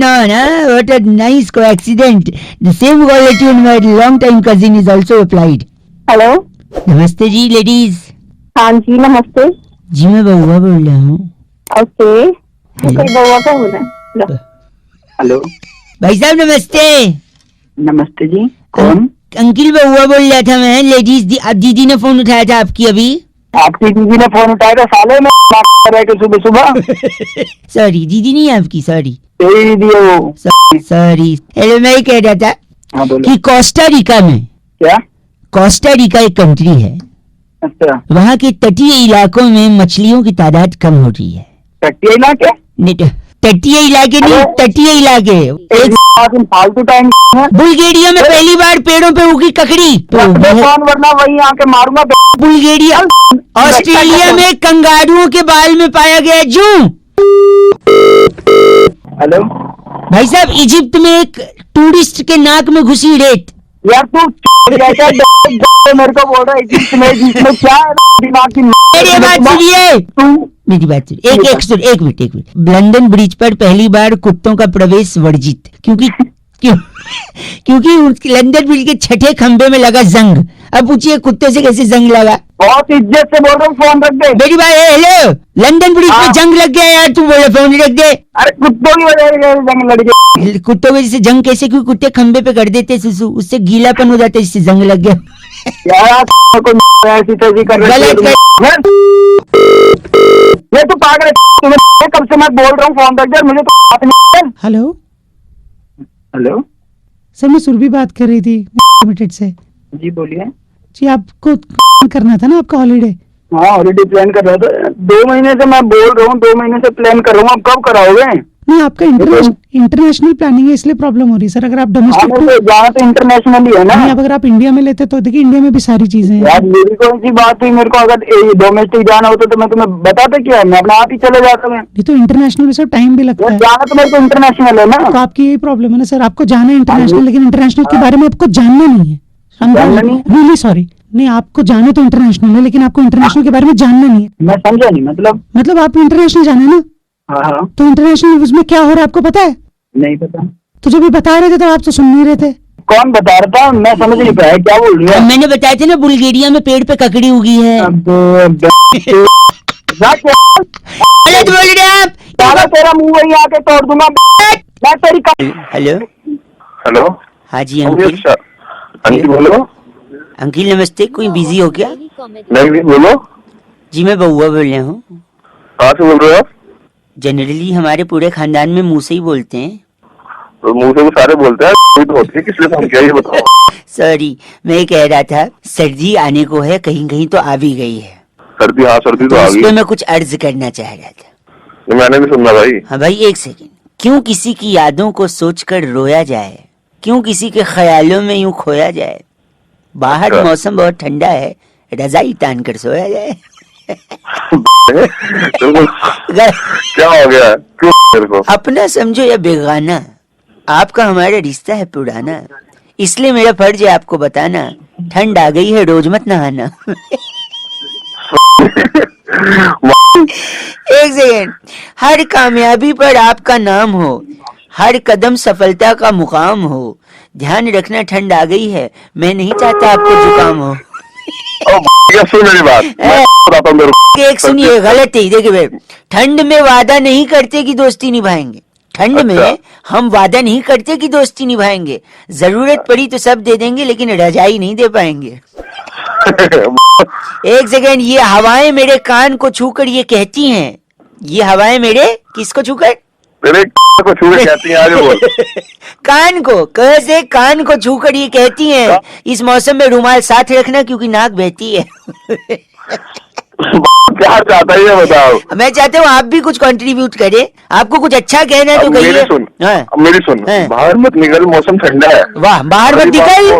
on, huh? What a nice coincidence. The same quality in my long-time cousin is also applied. Hello, नमस्ते जी ladies. हाँ जी नमस्ते। जी मैं बउआ बोल रहा हूँ। ओके, कोई बउआ का बोल रहा है? हेलो भाई साहब नमस्ते। नमस्ते जी, कौन? अंकिल बउआ बोल रहा था मैं। लेडीज अब दीदी ने फोन उठाया था आपकी अभी। आपकी दीदी ने फोन उठाया था साले में सुबह सुबह। सॉरी दीदी नहीं है आपकी, सॉरी। तेरी दीदी है वो। सॉरी। हेलो, मैं कह रहा था हाँ बोलो। कि कोस्टा रिका में, क्या? कोस्टा रिका एक कंट्री है, अच्छा, वहाँ के तटीय इलाकों में मछलियों की तादाद कम हो रही है। तटीय इलाके? तटीय इलाके नहीं, तटीय इलाके। एक फालतू टाइम है। बुल्गारिया में पहली बार पेड़ों पे उगी ककड़ी तो कौन, वरना वही आके मारूंगा। बुल्गारिया। ऑस्ट्रेलिया में कंगारुओं के बाल में पाया गया जू। हेलो भाई साहब, इजिप्ट में एक टूरिस्ट के नाक में घुसी रेत। यार तू मेरे को बोल रहा है जिसमें क्या है दिमाग की। मेरी बात सुनिए, मेरी बात सुनिए। एक मिनट। लंदन ब्रिज पर पहली बार कुत्तों का प्रवेश वर्जित, क्योंकि लंदन ब्रिज के छठे खंबे में लगा जंग। अब पूछिए कुत्ते से कैसे जंग लगा। बहुत इज्जत से बोल रहा हूँ, फोन रख दे। मेरी बात है। हेलो, लंदन ब्रिज पे जंग लग गया यार, तू बोले फोन रख दे। अरे कुत्तों की वजह से जंग लड़ गया। कुत्तों की वजह से जंग कैसे? क्योंकि कुत्ते खंबे पे कर देते सुसु, उससे गीलापन हो जाता है, इससे जंग लग गया। ऐसी तैसी कर रही है। ये तो पागल है। तुम्हें कब से मैं बोल रहा हूँ फोन रख दे, मुझे तो बात नहीं। हेलो हेलो सर, मैं सुरभि बात कर रही थी लिमिटेड से। जी बोलिए। जी आपको करना था ना आपका हॉलीडे? हाँ हॉलीडे प्लान कर रहा था। 2 महीने से मैं बोल रहा हूँ, 2 महीने से प्लान कर रहा हूँ। आप कब कराओगे? नहीं, आपका इंटरनेशनल प्लानिंग है इसलिए प्रॉब्लम हो रही है सर। अगर आप डोमेस्टिक जहाँ तो इंटरनेशनल ही है ना। नहीं, अब अगर आप इंडिया में लेते तो देखिए इंडिया में भी सारी चीजें हैं। यार मेरी कौन सी बात हुई? मेरे को अगर डोमेस्टिक जाना होता तो मैं तुम्हें बताता क्या, मैं अपने आप ही चले जाता। मैं ये तो इंटरनेशनल में सर टाइम भी लगता है। जाना तो मेरे को इंटरनेशनल है ना। तो आपकी यही प्रॉब्लम है ना सर, आपको जाना है इंटरनेशनल, लेकिन इंटरनेशनल के बारे में आपको जानना नहीं है। Really sorry. नहीं, आपको जाना तो इंटरनेशनल है, लेकिन आपको इंटरनेशनल के बारे में जानना नहीं है। मैं समझा नहीं। मतलब आप इंटरनेशनल जाना है ना? हाँ। तो इंटरनेशनल उसमें क्या हो रहा है आपको पता है? नहीं पता। तो जब भी बता रहे थे तो आप तो सुन नहीं रहे थे। कौन बता रहा था? मैं समझ नहीं पाया क्या बोल रही है। मैंने बताया था ना, बुल्गारिया में पेड़ पे ककड़ी उगी है। गलत बोल रहे आप। तेरा मुंह वही आके तोड़ दूंगा मैं तेरी। हेलो हाँ जी अंकिल। अंकिल बोलो। अंकिल नमस्ते, कोई बिजी हो क्या? नहीं बोलो। जी मैं बउआ बोल रहा हूँ। कहाँ से बोल रहे हो आप? जनरली हमारे पूरे खानदान में मुंह से ही बोलते हैं। तो मुंह से वो सारे बोलते हैं, कोई तो होती है। किस लिए फोन किया ये बताओ। सॉरी, मैं कह रहा था सर्दी आने को है, कहीं कहीं तो आ भी गई है। सर्दी? हाँ सर्दी तो आ गई। इसमें मैं कुछ अर्ज करना चाह रहा था। मैंने भी सुनना भाई। हाँ भाई, एक सेकंड। क्यों किसी की यादों को सोचकर रोया जाए, क्यों किसी के ख्यालों में यूं खोया जाए। बाहर मौसम बहुत ठंडा है, रजाई तान कर सोया जाए। क्या हो गया? क्यों मेरे को अपना समझो या बेगाना, आपका हमारा रिश्ता है पुराना, इसलिए मेरा फर्ज है आपको बताना, ठंड आ गई है रोज मत नहाना। एक सेकेंड। हर कामयाबी पर आपका नाम हो, हर कदम सफलता का मुकाम हो, ध्यान रखना ठंड आ गई है, मैं नहीं चाहता आपको जुकाम हो। सुन मेरी बात, बताता हूं। एक सुनिए, गलत है। देखिए, ठंड में वादा नहीं करते कि दोस्ती निभाएंगे। ठंड में हम वादा नहीं करते कि दोस्ती निभाएंगे। जरूरत पड़ी तो सब दे देंगे, लेकिन रजाई नहीं दे पाएंगे। एक सेकेंड। ये हवाएं मेरे कान को छूकर ये कहती हैं, ये हवाएं मेरे किसको छूकर? मेरे को छूकर कहती हैं। आगे बोल। कान को, कैसे कान को छूकर ये कहती हैं, इस मौसम में रुमाल साथ रखना क्योंकि नाक बहती है। क्या चाहता है ये बताओ। मैं चाहता हूँ आप भी कुछ कंट्रीब्यूट करें। आपको कुछ अच्छा कहना है तो कहिए। मेरी सुन। बाहर मत निकल, मौसम ठंडा है। वाह, बाहर मत निकल,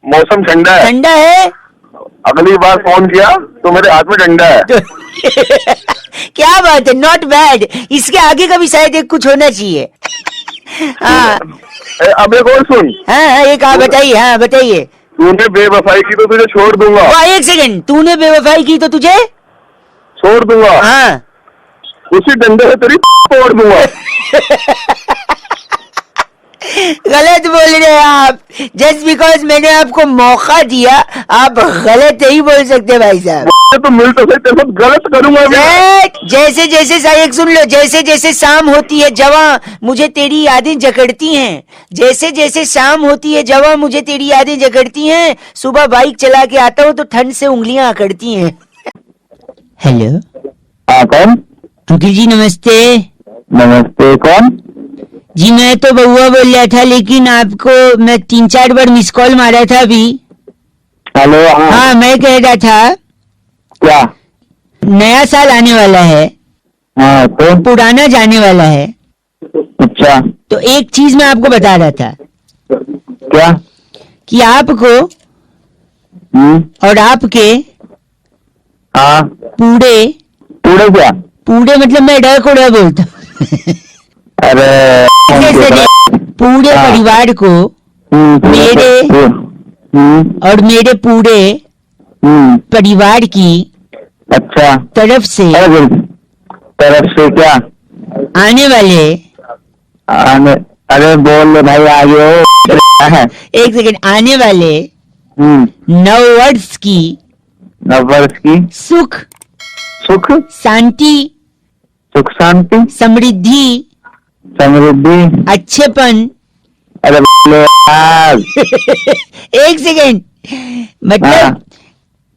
मौसम ठंडा है। ठंडा है। अगली बार फोन किया तो मेरे हाथ में डंडा है। क्या बात है, नॉट बैड। इसके आगे का भी शायद एक कुछ होना चाहिए। हाँ अब एक और सुन। हाँ एक आप बताइए। हाँ बताइए। तूने बेवफाई की तो तुझे छोड़ दूंगा। एक सेकंड। तूने बेवफाई की तो तुझे छोड़ दूंगा। हाँ, उसी डंडे से तेरी तोड़ दूंगा। गलत बोल रहे हैं आप। जस्ट बिकॉज मैंने आपको मौका दिया, आप गलत नहीं बोल सकते भाई साहब। तो मिल तो सकते, सब गलत करूंगा मैं। जैसे जैसे एक सुन लो, जैसे जैसे शाम होती है जवां मुझे तेरी यादें जकड़ती हैं, जैसे जैसे शाम होती है जवां मुझे तेरी यादें जकड़ती हैं, सुबह बाइक चला के आता हूँ तो ठंड से उंगलियां अकड़ती हैं। हेलो हाँ कौन? अंकिल जी नमस्ते। नमस्ते, कौन? जी मैं तो बउआ बोल रहा था, लेकिन आपको मैं 3-4 बार मिस कॉल मारा था अभी। हेलो। हाँ मैं कह रहा था, क्या? नया साल आने वाला है, हाँ तो पुराना जाने वाला है, अच्छा तो एक चीज मैं आपको बता रहा था क्या? कि आपको और आपके हाँ पूरे पूरे क्या? पूरे मतलब मैं डर को डर बोलता हूँ। अरे ऐसे नहीं, पूरे हाँ। परिवार को मेरे और मेरे पूरे परिवार की अच्छा तरफ से तरफ से क्या आने वाले, अरे बोल ले भाई, आगे हो। एक सेकंड, आने वाले नव वर्ष की नववर्ष की सुख सुख शांति सुख शांति समृद्धि समृद्धि अच्छेपन। अरे यार। एक सेकंड, मतलब हाँ।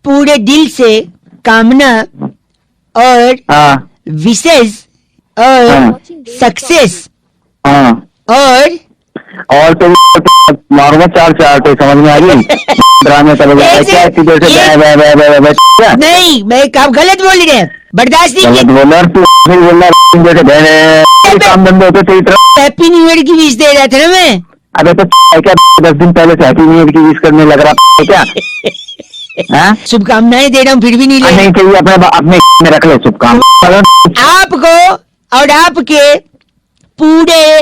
पूरे दिल से कामना और हाँ विशेष और हाँ। सक्सेस हाँ और तो मारूंगा 4 तो समझ में आ गई। ड्रामे चले जाए एक क्या सेकंड, इतनी देर से एक- क्या? नहीं, मैं आप गलत बोल रहे हैं, बर्दाश्त नहीं गलत की। बोल रहा है, तू फिर बोल रहा है जैसे बहन काम धंधे होते सही तरह। हैप्पी न्यू ईयर की विश दे रहा था ना मैं। अबे तो क्या 10 दिन पहले से हैप्पी न्यू ईयर की विश करने लग रहा है क्या? हाँ? शुभकामनाएं दे रहा हूँ फिर भी नहीं ले नहीं चाहिए, अपने में रख ले शुभकामनाएं। आपको और आपके पूरे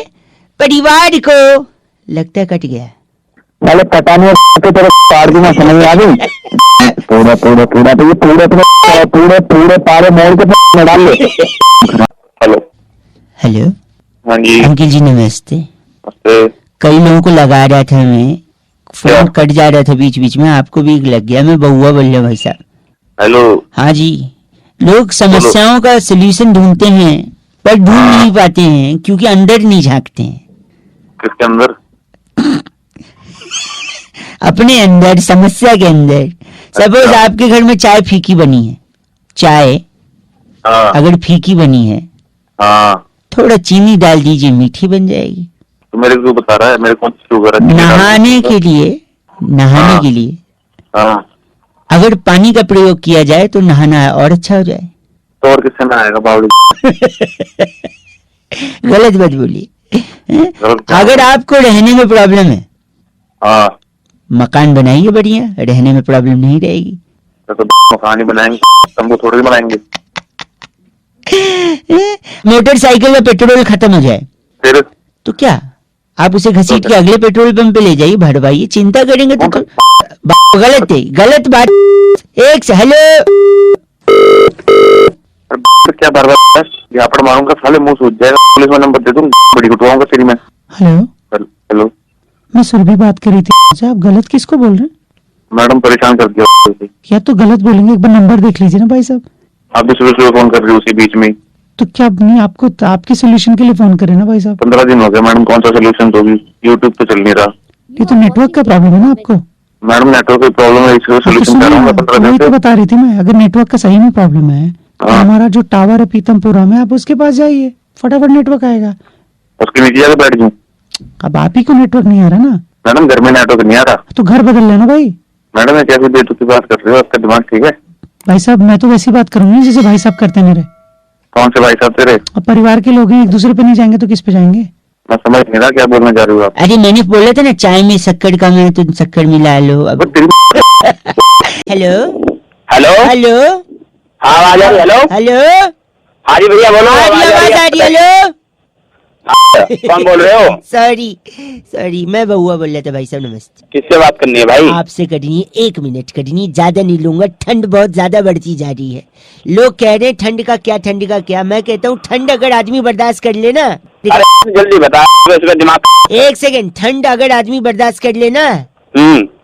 परिवार को। लगता है कट गया। पहले पता नहीं तो तेरे पार की मैं समझ में आ गई। पूरा पूरा पूरा तो ये पूरे पूरे पूरे पारे मोड़ के डाल ले। हेलो हेलो हाँ जी अंकिल जी नमस्ते। कई लोगों को लगा रहा था मैं, फोन क्या? कट जा रहा था बीच बीच में, आपको भी लग गया। मैं बउआ बोल रहा हूँ भाई साहब। हेलो हाँ जी, लोग समस्याओं का सलूशन ढूंढते हैं पर ढूंढ नहीं पाते हैं क्योंकि अंदर नहीं झांकते हैं। किसके अंदर? अपने अंदर, समस्या के अंदर। सपोज अच्छा। आपके घर में चाय फीकी बनी है, चाय हाँ अगर फीकी बनी है हाँ थोड़ा चीनी डाल दीजिए, मीठी बन जाएगी। तो मेरे को बता रहा है मेरे कौन सी शुगर है? नहाने के लिए, नहाने हाँ। के लिए हाँ अगर पानी का प्रयोग किया जाए तो नहाना और अच्छा हो जाए। तो और किससे में आएगा बावड़ी? गलत मत बोलिए। गलत क्या? अगर आपको रहने में प्रॉब्लम है, हाँ मकान बनाइए बढ़िया, रहने में प्रॉब्लम नहीं रहेगी। तो मकान ही बनाएंगे, तंबू थोड़ी ही बनाएंगे। मोटरसाइकिल का पेट्रोल खत्म हो जाए फिर तो क्या, आप उसे घसीट के अगले पेट्रोल पंप पे ले जाइए, भरवाइए। चिंता करेंगे तो गलत है, गलत बात। एक से हेलो क्या बर्बाद यहाँ पर मारूंगा, साले मुंह सूझ जाएगा। पुलिस में नंबर दे दूँ, बड़ी कुटवाऊंगा तेरी में। हेलो, हेलो मैं सुरभि बात कर रही थी। अच्छा, आप गलत किसको बोल रहे हैं? मैडम परेशान कर दिया। या तो गलत बोलेंगे, एक बार नंबर देख लीजिए ना भाई साहब। आप भी सुबह सुबह फोन कर रहे हो उसी बीच में। तो क्या नहीं, आपको आपके सोल्यूशन के लिए फोन करें ना भाई साहब। 15 दिन हो गए मैडम, कौन सा सोल्यूशन दोगी? यूट्यूब पे चल नहीं रहा। ये तो नेटवर्क का प्रॉब्लम है ना आपको। मैडम नेटवर्क की प्रॉब्लम है, इसका हाँ, तो सोल्यूशन कर रहा हूँ मैं 15 वही दिन तो से। बता रही थी मैं, अगर नेटवर्क का सही में प्रॉब्लम है तो हाँ। हमारा जो टावर है पीतमपुरा में, आप उसके पास जाइए, फटाफट नेटवर्क आएगा। उसके नीचे जाकर बैठ जाऊँ? अब आप ही को नेटवर्क नहीं आ रहा ना, मैडम घर में नेटवर्क नहीं आ रहा। तो घर बदल लेना भाई। मैडम ये कैसे बेतु की बात कर रहे हो? आपका दिमाग ठीक है? भाई साहब, मैं तो वैसी बात करूंगी जैसे भाई साहब करते हैं मेरे। कौन से भाई साहब तेरे? अब परिवार के लोग हैं, एक दूसरे पे नहीं जाएंगे तो किस पे जाएंगे? मैं समझ नहीं रहा क्या बोलना चाह रहे हो आप। अरे मैंने बोला था ना, चाय में शक्कर कम है तो शक्कर मिला लो। अब वो तेरी- हेलो हेलो हेलो हाँ आवाज आ रही है? हेलो हेलो, हाँ जी भैया बोलो। आ रही आवाज आ रही है? हेलो कौन बोल रहे हो? सॉरी मैं बउआ बोल रहा था भाई साहब। नमस्ते। किससे बात करनी है भाई? आपसे करनी है, 1 मिनट करनी है, ज्यादा नहीं लूंगा। ठंड बहुत ज्यादा बढ़ती जा रही है। लोग कह रहे हैं ठंड का क्या, मैं कहता हूँ ठंड अगर आदमी बर्दाश्त कर लेना। अरे जल्दी बता, इसमें दिमाग। 1 सेकंड, ठंड अगर आदमी बर्दाश्त कर लेना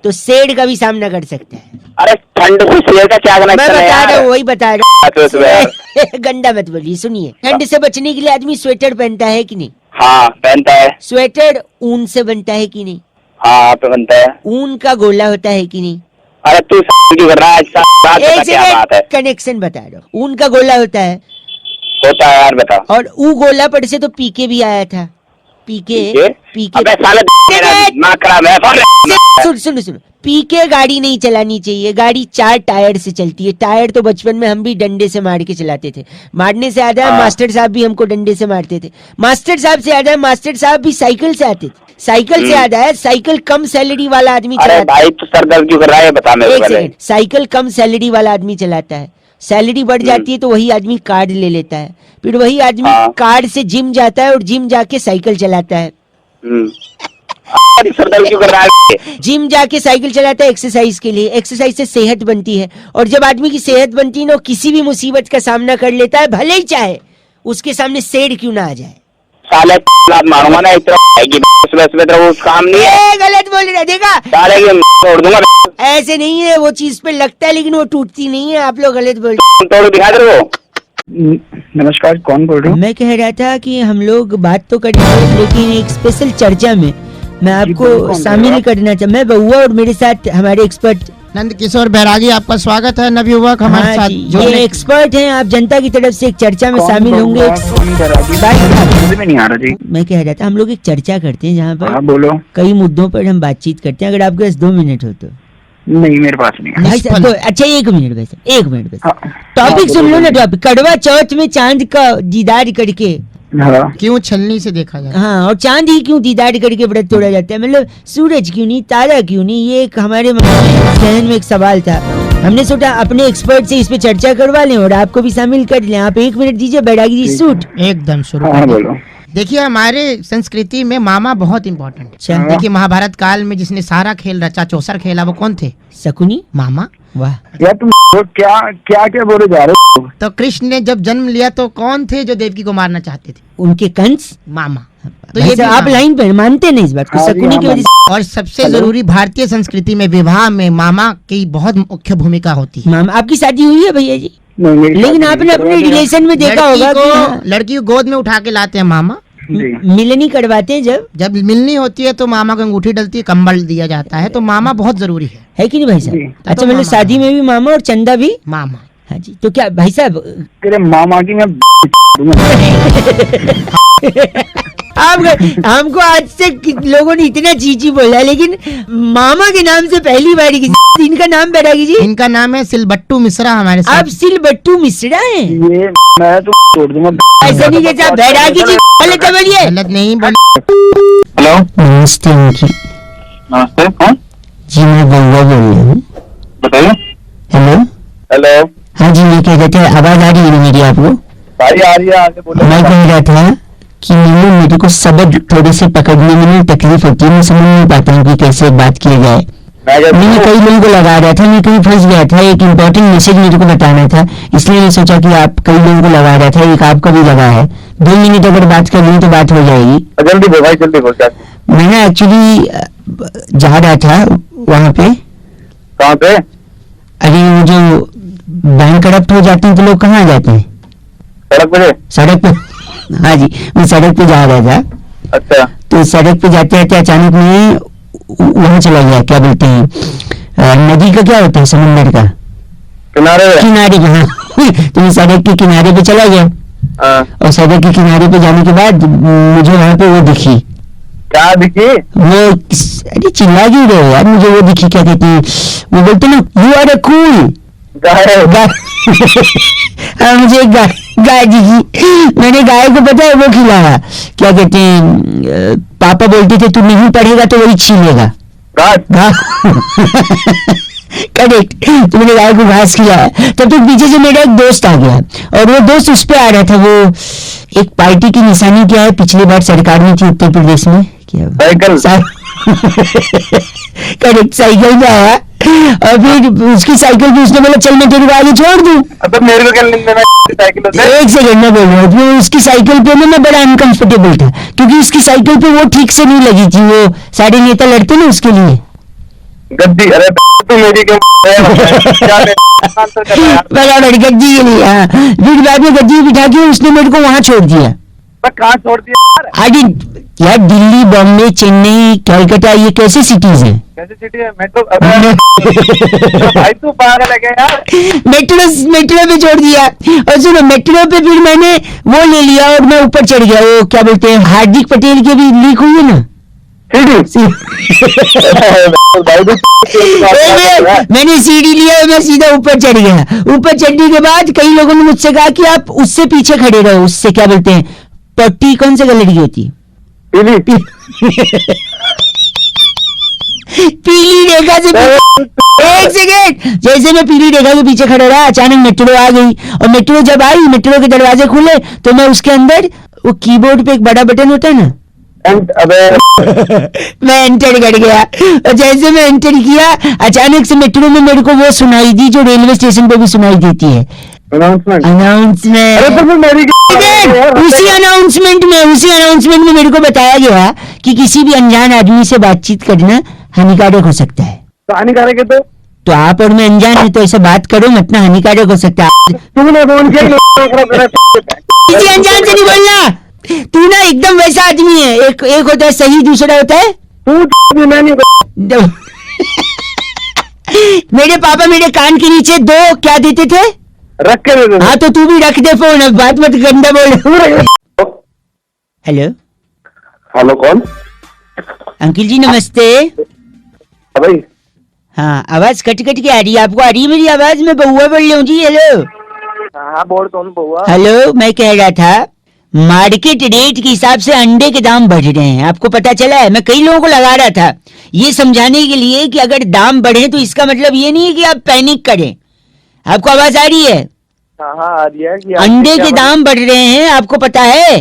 तो शेर का भी सामना कर सकता है। अरे ठंड से शेर का क्या मैं बता रहा हूँ, वही बता रहा हूँ। गंदा मत बोलिए। सुनिए, ठंड से बचने के लिए आदमी स्वेटर पहनता है कि नहीं? हाँ पहनता है। स्वेटर ऊन से बनता है कि नहीं? हाँ पहनता है। ऊन का गोला होता है कि नहीं? अरे तू क्यों कर रहा है? क्या बात है? कनेक्शन बता रहा हूँ। ऊन का गोला होता है यार बता। और ऊ गोला पर से तो पीके भी आया था। पीके अबे साले दिमाग खराब है। सुन, पीके गाड़ी नहीं चलानी चाहिए। गाड़ी 4 टायर से चलती है। टायर तो बचपन में हम भी डंडे से मार के चलाते थे। मारने से याद है मास्टर साहब भी हमको डंडे से मारते थे। मास्टर साहब से याद है मास्टर साहब भी साइकिल से आते थे। साइकिल से याद है साइकिल कम सैलरी वाला आदमी अरे चलाता है। भाई तू सर दर्द क्यों कर रहा है? बता मेरे को पहले। साइकिल कम सैलरी वाला आदमी चलाता है। सैलरी बढ़ जाती है तो वही आदमी कार्ड ले लेता है। फिर वही आदमी कार्ड से जिम जाता है और जिम जाके साइकिल चलाता है। सर दर्द क्यों कर रहा है? जिम जाके साइकिल चलाता है एक्सरसाइज के लिए। एक्सरसाइज से सेहत बनती है और जब आदमी की सेहत बनती है ना, किसी भी मुसीबत का सामना कर लेता है, भले ही चाहे उसके सामने शेर क्यों ना आ जाए। साले मारूंगा ना, वो काम नहीं है। गलत बोल रहा, देखा? साले तोड़ दूंगा। ऐसे नहीं है, वो चीज पे लगता है लेकिन वो टूटती नहीं है। आप लोग गलत बोल तोड़ दिखा दे वो। नमस्कार, कौन बोल रहे हो? मैं कह रहा था कि हम लोग बात तो करेंगे लेकिन एक स्पेशल चर्चा में मैं आपको शामिल करना चाहता। मैं बउआ और मेरे साथ हमारे एक्सपर्ट नंद किशोर बैरागी, आपका स्वागत है नवयुवक हमारे साथ। ये एक्सपर्ट हैं, आप जनता की तरफ से एक चर्चा में शामिल होंगे। नहीं आ रहा जी। मैं कह रहा था हम लोग एक चर्चा करते हैं जहाँ पर बोलो। कई मुद्दों पर हम बातचीत करते हैं। अगर आपके पास 2 मिनट हो तो। नहीं मेरे पास नहीं है। भाई साहब तो अच्छा 1 मिनट वैसे 1 मिनट वैसे टॉपिक सुन लो ना। टॉपिक, करवा चौथ में चांद का दीदार करके क्यों छलनी से देखा जाए? हाँ, और चांद ही क्यों दीदार करके व्रत तोड़ा जाता है? मतलब सूरज क्यों नहीं, तारा क्यों नहीं? ये एक हमारे जहन में एक सवाल था। हमने सोचा अपने एक्सपर्ट से इस पे चर्चा करवा लें और आपको भी शामिल कर लें। आप 1 मिनट दीजिए बैरागी जी। सूट एकदम शुरू। देखिए हमारे संस्कृति में मामा बहुत इम्पोर्टेंट है। देखिए महाभारत काल में जिसने सारा खेल रचा, चौसर खेला, वो कौन थे? शकुनी मामा। वाह यार तुम क्या बोले जा रहे हो? तो कृष्ण ने जब जन्म लिया तो कौन थे जो देवकी को मारना चाहते थे? उनके कंस, मामा। तो ये आप लाइन पर मानते नहीं इस बात को? शकुनी की वजह से। और सबसे जरूरी भारतीय संस्कृति में विवाह में मामा की बहुत मुख्य भूमिका होती है। मामा, आपकी शादी हुई है भैया जी? लेकिन आपने अपने रिलेशन में देखा होगा कि लड़की को गोद में उठा के लाते हैं मामा। मिलनी करवाते हैं। जब मिलनी होती है तो मामा को अंगूठी डलती है, कंबल दिया जाता है। तो मामा बहुत जरूरी है कि नहीं भाई साहब? अच्छा, मतलब शादी में भी मामा और चंदा भी मामा। हाँ जी। तो क्या भाई साहब तेरे मामा की मैं आप हमको आज से लोगों ने इतना चीची बोला, लेकिन मामा के नाम से पहली बार इनका नाम बैरागी जी? इनका नाम है सिलबट्टू मिश्रा हमारे साथ। आप सिलबट्टू मिश्रा हैं? ये मैं तो तोड़ दूंगा। ऐसा नहीं कहता बैरागी जी। गलत बोलिए। गलत नहीं बोलिए। हेलो नमस्ते अंकिल। नमस्ते, कौन? जी मैं बउआ बोल रहा हूँ। बताइए। Hello hello. हाँ जी, ये कह रहे थे आवाज आ रही है मेरी आपको? भाई आ रही है, आगे बोलो। मैं कह रहा था कि मेरे को शब्द थोड़े से पकड़ने में तकलीफ होती है। मैं समझ नहीं पाता हूँ कि कैसे बात किया जाए। मैं कई लोगों को लगा रहा था, मैं कहीं फंस गया था। एक इम्पोर्टेंट मैसेज मेरे को बताना था, इसलिए मैं सोचा कि आप कई लोगों को लगा रहा था। एक आपका भी लगा है। 2 मिनट अगर बात कर लूँ तो बात हो जाएगी। जल्दी बोल भाई, जल्दी बोल। क्या मैं एक्चुअली जा रहा था वहाँ पे। कहाँ पे? अरे वो जो बैंक करप्ट हो जाते हैं तो लोग कहाँ जाते हैं? सड़क पे। हाँ जी, मैं सड़क पे जा रहा था। अच्छा। तो सड़क पे जाते जाते अचानक में वहाँ चला गया, क्या बोलते हैं नदी का क्या होता है, समंदर का किनारे पे। हाँ तो मैं सड़क के किनारे पे चला गया। और सड़क के किनारे पे जाने के बाद मुझे वहाँ पे वो दिखी। क्या दिखी? वो अरे चिल्ला क्यों रहे हो यार? मुझे वो दिखी, क्या कहते हैं वो बोलते ना, यू आर अ कूल हाँ, मुझे गाय दिखी। मैंने गाय को पता है वो खिलाया, क्या कहते हैं पापा बोलते थे तू नहीं पढ़ेगा तो वही छीलेगा। करेक्ट, तुमने गाय को घास खिलाया। तब तक पीछे से मेरा एक दोस्त आ गया और वो दोस्त उस पे आ रहा था, वो एक पार्टी की निशानी क्या है, पिछली बार सरकार में थी उत्तर प्रदेश में, क्या साइकिल। करेक्ट, साइकिल में आया और फिर उसकी साइकिल पे उसने बोला चल मैं तेरे को आगे छोड़ दूं। तो मेरे को क्या लेना साइकिल से? एक सेकंड में बोल रहा हूँ, फिर उसकी साइकिल पे मैं बड़ा अनकंफर्टेबल था क्योंकि उसकी साइकिल पे वो ठीक से नहीं लगी थी, वो सारे नेता लड़ते ना उसके लिए गद्दी। अरे तू मेरी क्यों बराबर गद्दी के लिए। हाँ, फिर बाद में गद्दी बिठा के उसने मेरे को वहां छोड़ दिया। कहाँ छोड़ दिया आगे यार, दिल्ली, बॉम्बे, चेन्नई, कलकत्ता, ये कैसे सिटीज हैं? कैसी सिटी है? मैं तो भाई तू पागल है क्या यार? मेट्रो पे छोड़ दिया। और सुनो, मेट्रो पे फिर मैंने वो ले लिया और मैं ऊपर चढ़ गया, वो क्या बोलते हैं, हार्दिक पटेल के भी लीक हुई है ना मैंने सीढ़ी लिया, मैं सीधा ऊपर चढ़ गया। ऊपर चढ़ने के बाद कई लोगों ने मुझसे कहा कि आप उससे पीछे खड़े रहो, उससे क्या बोलते हैं, पट्टी कौन से कलर की होती है, पीली रेखा से। एक सेकेंड, जैसे मैं पीली रेखा के पीछे खड़ा रहा, अचानक मेट्रो आ गई और मेट्रो जब आई, मेट्रो के दरवाजे खुले तो मैं उसके अंदर, वो कीबोर्ड पे एक बड़ा बटन होता है ना, मैं एंटर कर गया और जैसे मैं एंटर किया, अचानक से मेट्रो में मेरे को वो सुनाई दी जो रेलवे स्टेशन पे भी सुनाई देती है, अनाउंसमेंट। उसी अनाउंसमेंट में मेरे को बताया गया कि किसी भी अनजान आदमी से बातचीत करना हानिकारक हो सकता है। तो हानिकारक है तो आप और मैं अनजान है तो ऐसा बात करो मत ना, हानिकारक हो सकता है। तुमने फोन किया किसी अनजान से नहीं बोलना, तू ना एकदम वैसा आदमी है, एक होता है सही, दूसरा होता है मेरे पापा मेरे कान के नीचे 2 क्या देते थे, रख के दे। हाँ तो तू भी रख दे फोन, अब बात मत गंदा बोल। हेलो हेलो, कौन? अंकिल जी नमस्ते। भाई हाँ, आवाज कट कट के आ रही है, आपको आ रही है मेरी आवाज? मैं बउआ बोल रही हूँ जी। हेलो। हाँ बोल, कौन बउआ? हेलो, मैं कह रहा था मार्केट रेट के हिसाब से अंडे के दाम बढ़ रहे हैं, आपको पता चला है? मैं कई लोगों को लगा रहा था ये समझाने के लिए कि अगर दाम बढ़े तो इसका मतलब ये नहीं है कि आप पैनिक करें। आपको आवाज आ रही है? हाँ आ रही है कि अंडे के दाम बढ़ रहे हैं, आपको पता है?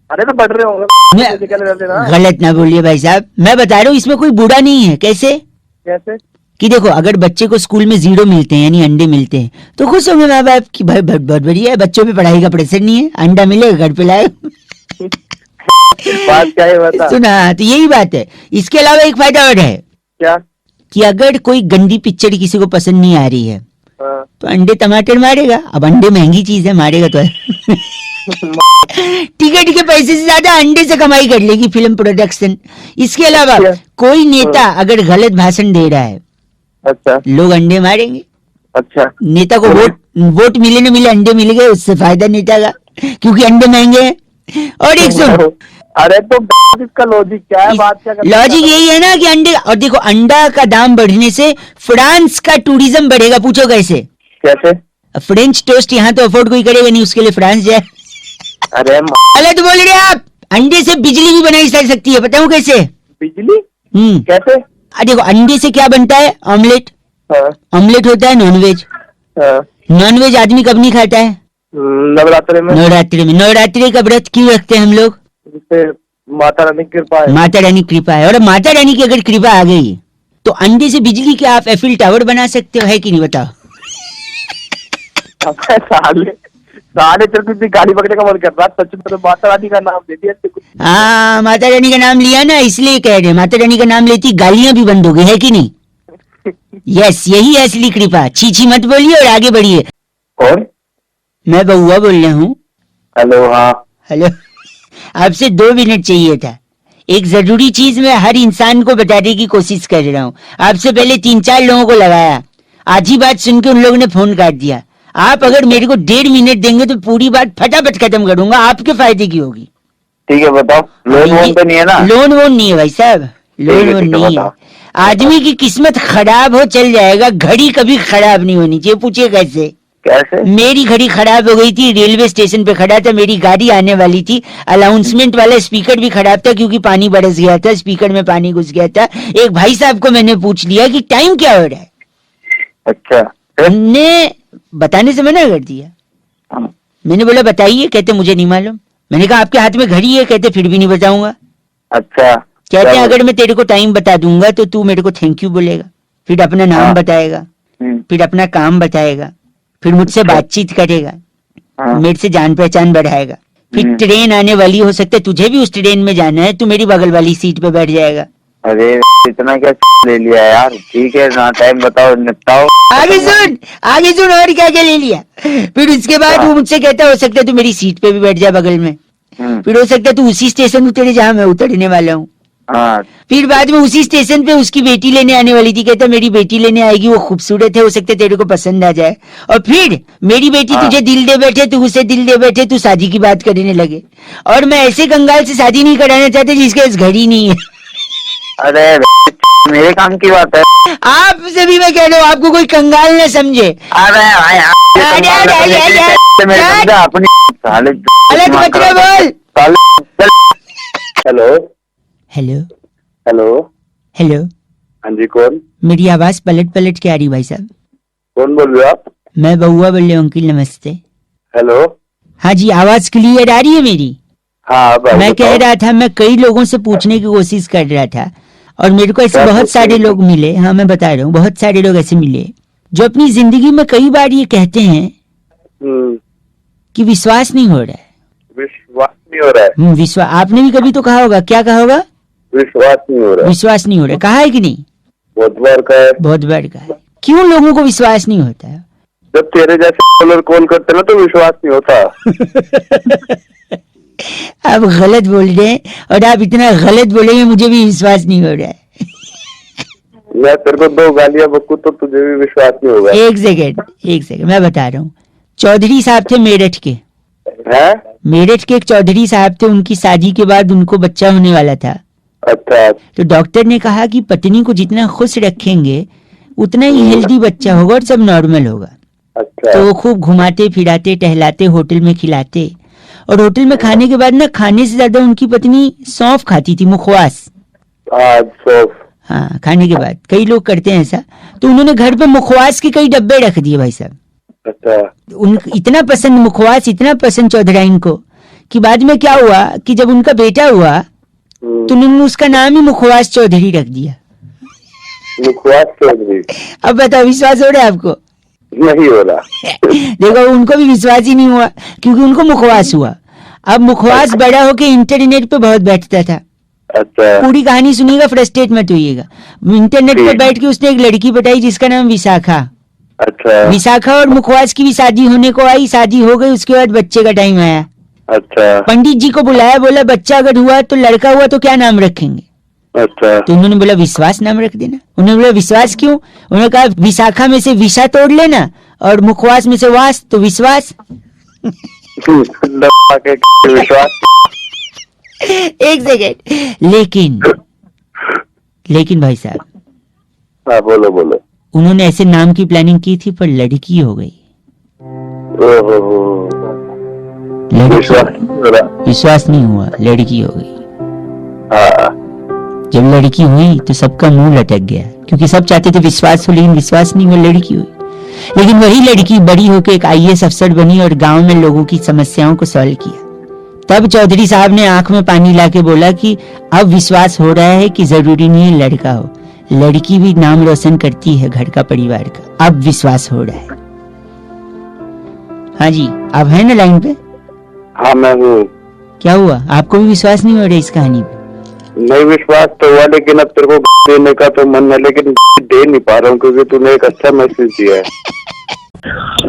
अरे तो बढ़ रहे होंगे, गलत ना बोलिए भाई साहब, मैं बता रहा हूँ इसमें कोई बुरा नहीं है। कैसे? कि देखो, अगर बच्चे को स्कूल में 0 मिलते हैं यानी अंडे मिलते हैं तो खुश होंगे माँ बाप की, भाई बहुत बढ़िया है, बच्चों पे पढ़ाई का प्रेशर नहीं है, अंडा मिलेगा घर पे लाए। बात क्या है बता? सुना, तो यही बात है। इसके अलावा एक फायदा और है। क्या? कि अगर कोई गंदी पिक्चर किसी को पसंद नहीं आ रही है तो अंडे टमाटर मारेगा। अब अंडे महंगी चीज है, मारेगा तो टिकट के पैसे से ज्यादा अंडे से कमाई कर लेगी फिल्म प्रोडक्शन। इसके अलावा कोई नेता अगर गलत भाषण दे रहा है, अच्छा, लोग अंडे मारेंगे। अच्छा, नेता को वोट मिले न मिले, अंडे मिल गए, उससे फायदा नेता का, क्योंकि अंडे महंगे हैं। और एक सुन, अरे तो इसका लॉजिक क्या है? बात क्या? लॉजिक यही है ना कि अंडे, और देखो अंडा का दाम बढ़ने से फ्रांस का टूरिज्म बढ़ेगा। पूछो कैसे? कैसे? फ्रेंच टोस्ट यहाँ तो अफोर्ड कोई करेगा नहीं, उसके लिए फ्रांस जाए। अरे गलत बोल रहे आप। अंडे से बिजली भी बनाई जा सकती है, बताऊं कैसे? बिजली? कैसे? देखो, अंडे से क्या बनता है? ऑमलेट। ऑमलेट होता है नॉनवेज। नॉनवेज आदमी कब नहीं खाता है? नवरात्रि में। नवरात्रि का व्रत क्यों रखते हैं हम लोग? माता रानी की कृपा है। माता रानी कृपा है, और माता रानी की अगर कृपा आ गई तो अंडे से बिजली के आप एफिल टावर बना सकते हो, है कि नहीं? बताओ। साले चल गाड़ी पकड़ने का मन कर रहा, सच में तो माता रानी का नाम दे दिया। हाँ, माता रानी का नाम लिया ना, इसलिए कह रहे, माता रानी का नाम लेती गालियां भी बंद हो गई, है कि नहीं? यस, यही है असली कृपा। छी मत बोलिए और आगे बढ़िए। कौन? मैं बउआ बोल रहा हूँ। हेलो। हाँ हेलो, आपसे 2 मिनट चाहिए था। एक जरूरी चीज मैं हर इंसान को बताने की कोशिश कर रहा हूँ। आपसे पहले 3-4 लोगों को लगाया, आज ही बात सुन के उन लोगों ने फोन काट दिया। आप अगर मेरे को 1.5 मिनट देंगे तो पूरी बात फटाफट खत्म करूंगा, आपके फायदे की होगी। ठीक है, बताओ। लोन वोन तो नहीं है ना? लोन वोन नहीं है भाई साहब, लोन वोन नहीं है। आदमी की किस्मत खराब हो चल जाएगा, घड़ी कभी खराब नहीं होनी चाहिए। पूछिए कैसे? कैसे? मेरी घड़ी खराब हो गई थी, रेलवे स्टेशन पे खड़ा था, मेरी गाड़ी आने वाली थी, अनाउंसमेंट वाला स्पीकर भी खराब था क्योंकि पानी बरस गया था, स्पीकर में पानी घुस गया था। एक भाई साहब को मैंने पूछ लिया कि टाइम क्या हो रहा है, अच्छा फिर? हमने बताने से मना कर दिया। हाँ, मैंने बोला बताइए, कहते मुझे नहीं मालूम। मैंने कहा आपके हाथ में घड़ी है, कहते फिर भी नहीं बताऊंगा। अच्छा कहते हैं क्या अगर मैं तेरे को टाइम बता दूंगा तो तू मेरे को थैंक यू बोलेगा, फिर अपना नाम हाँ। बताएगा, फिर अपना काम बताएगा, फिर मुझसे अच्छा। बातचीत करेगा, हाँ, मेरे से जान पहचान बढ़ाएगा। फिर हम्म। ट्रेन आने वाली, हो सकता है तुझे भी उस ट्रेन में जाना है, तू मेरी बगल वाली सीट पे बैठ जाएगा। अरे इतना क्या ले लिया यार, ठीक है ना, टाइम बताओ निपटाओ। आगे सुन और क्या क्या ले लिया। फिर उसके बाद हाँ। वो मुझसे कहता हो सकता है तू मेरी सीट पे भी बैठ जा बगल में, फिर हो सकता है तू उसी स्टेशन उतरे जहां मैं उतरने वाला हूँ। हाँ, फिर बाद में उसी स्टेशन पे उसकी बेटी लेने आने वाली थी, कहता मेरी बेटी लेने आएगी, वो खूबसूरत है, हो सकता है तेरे को पसंद आ जाए। और फिर मेरी बेटी हाँ। तुझे दिल दे बैठे, तू उसे दिल दे बैठे, तू शादी की बात करने लगे। और मैं ऐसे कंगाल से शादी नहीं कराना चाहते जिसके पास घड़ी नहीं है। अरे मेरे काम की बात है। आपसे भी मैं कह रहा हूँ, आपको कोई कंगाल न समझे। अरे भाई मेरे समझा अपनी साले अलग मत रे बोल। हेलो हेलो हेलो, हेलो, हाँ जी कौन? मेरी आवाज पलट पलट के आ रही भाई साहब। कौन बोल रहे हो आप? मैं बउआ बोल रहा हूँ अंकिल, नमस्ते। हेलो, हाँ जी, आवाज क्लियर आ रही है मेरी? हाँ भाई मैं कह बताओ। रहा था, मैं कई लोगों से पूछने की कोशिश कर रहा था और मेरे को ऐसे क्या बहुत पूछ सारे रहे थे? लोग मिले। हाँ मैं बता रहा हूँ, बहुत सारे लोग ऐसे मिले जो अपनी जिंदगी में कई बार ये कहते हैं कि विश्वास नहीं हो रहा है। विश्वास नहीं हो रहा है। विश्वास, आपने भी कभी तो कहा होगा, क्या कहा होगा? विश्वास नहीं हो रहा है। विश्वास नहीं हो रहा है, कहा है कि नहीं? बहुत बार का है। बहुत बार कहा है। क्यों लोगों को विश्वास नहीं होता है? जब तेरे जैसे कॉलर कॉल करते ना तो विश्वास नहीं होता। आप गलत बोल रहे हैं और आप इतना गलत बोलेंगे मुझे भी विश्वास नहीं हो रहा है। मैं तेरे को 2 गालियां बकूं तो तुझे भी विश्वास नहीं होगा। एक सेकंड मैं बता रहा हूँ। चौधरी साहब थे मेरठ के, है? मेरठ के एक चौधरी साहब थे, उनकी शादी के बाद उनको बच्चा होने वाला था। अच्छा, तो डॉक्टर ने कहा कि पत्नी को जितना खुश रखेंगे उतना ही हेल्दी बच्चा होगा और सब नॉर्मल होगा। अच्छा, तो वो खूब घुमाते फिराते टहलाते, होटल में खिलाते, और होटल में खाने के बाद ना, खाने से ज्यादा उनकी पत्नी सौंफ खाती थी, मुखवास। आज सौंफ। हाँ, खाने के बाद कई लोग करते हैं ऐसा। तो उन्होंने घर पे मुखवास के कई डब्बे रख दिए भाई साहब। अच्छा, उन इतना पसंद मुखवास, इतना पसंद चौधराइन को कि बाद में क्या हुआ कि जब उनका बेटा हुआ तो उन्होंने उसका नाम ही मुखवास चौधरी रख दिया। मुखवास चौधरी। अब बताओ, विश्वास हो रहा है आपको? नहीं हो रहा। देखो, उनको भी विश्वास ही नहीं हुआ क्योंकि उनको मुखवास हुआ। अब मुखवास बड़ा होके इंटरनेट पे बहुत बैठता था। अच्छा, पूरी कहानी सुनिएगा, फ्रस्ट्रेट मत होइएगा। इंटरनेट पे बैठ के उसने एक लड़की पटाई जिसका नाम विशाखा। अच्छा, विशाखा और मुखवास की भी शादी होने को आई, शादी हो गई, उसके बाद बच्चे का टाइम आया। अच्छा, पंडित जी को बुलाया, बोला बच्चा अगर हुआ तो लड़का हुआ तो क्या नाम रखेंगे? अच्छा, तो उन्होंने बोला विश्वास नाम रख देना। उन्होंने बोला विश्वास क्यों? उन्होंने कहा विशाखा में से विषा तोड़ लेना और मुखवास में से वास, तो विश्वास। दबा के विश्वास। एक सेकेंड, लेकिन भाई साहब, हाँ बोलो बोलो। उन्होंने ऐसे नाम की प्लानिंग की थी पर लड़की हो गई। ओहो, विश्वास नहीं हुआ, लड़की हो गई। हाँ, जब लड़की हुई तो सबका मुंह लटक गया क्योंकि सब चाहते थे विश्वास हो, लेकिन विश्वास नहीं हुआ, लड़की हुई। लेकिन वही लड़की बड़ी होकर एक IAS अफसर बनी और गांव में लोगों की समस्याओं को सॉल्व किया। तब चौधरी साहब ने आंख में पानी लाके बोला कि अब विश्वास हो रहा है कि जरूरी नहीं है लड़का हो, लड़की भी नाम रोशन करती है घर का, परिवार का। अब विश्वास हो रहा है। हाँ जी, आप है ना लाइन पे? हाँ मैं हूँ। क्या हुआ, आपको भी विश्वास नहीं हो रहा इस कहानी पे? नहीं, विश्वास तो हुआ, लेकिन अब तेरे को देने का तो मन है, लेकिन दे नहीं पा रहा हूँ क्योंकि तूने एक अच्छा मैसेज दिया है।